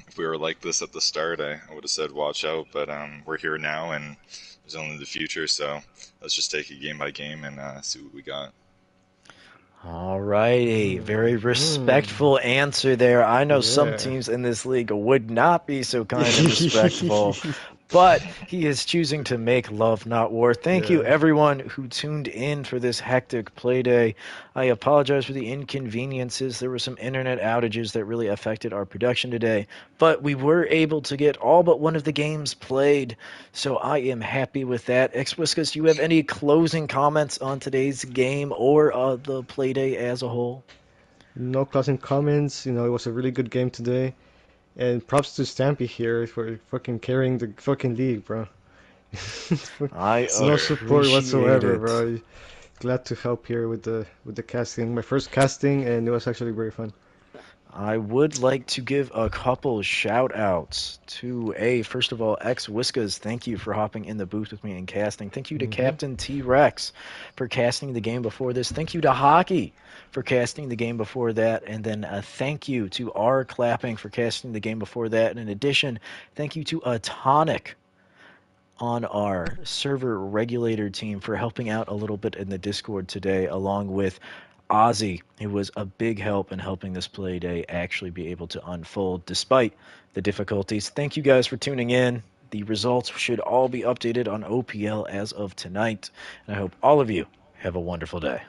if we were like this at the start, I would have said watch out, but we're here now, and there's only the future, so let's just take it game by game and see what we got. All righty. Very respectful answer there. I know some Yeah. teams in this league would not be so kind and respectful, but he is choosing to make love, not war. Thank you, Yeah. everyone who tuned in for this hectic play day. I apologize for the inconveniences. There were some internet outages that really affected our production today, but we were able to get all but one of the games played, so I am happy with that. X-Whiskas, do you have any closing comments on today's game or the play day as a whole? No closing comments. It was a really good game today. And props to Stampy here for fucking carrying the fucking league, bro. I No support appreciate whatsoever, it. bro. Glad to help here with the casting. My first casting, and it was actually very fun. I would like to give a couple shout outs to first of all, X Whiskas. Thank you for hopping in the booth with me and casting. Thank you to Captain T Rex for casting the game before this. Thank you to Hockey for casting the game before that. And then thank you to R Clapping for casting the game before that. And in addition, thank you to Atonic on our server regulator team for helping out a little bit in the Discord today, along with Ozzy, who was a big help in helping this play day actually be able to unfold despite the difficulties. Thank you guys for tuning in. The results should all be updated on OPL as of tonight, and I hope all of you have a wonderful day.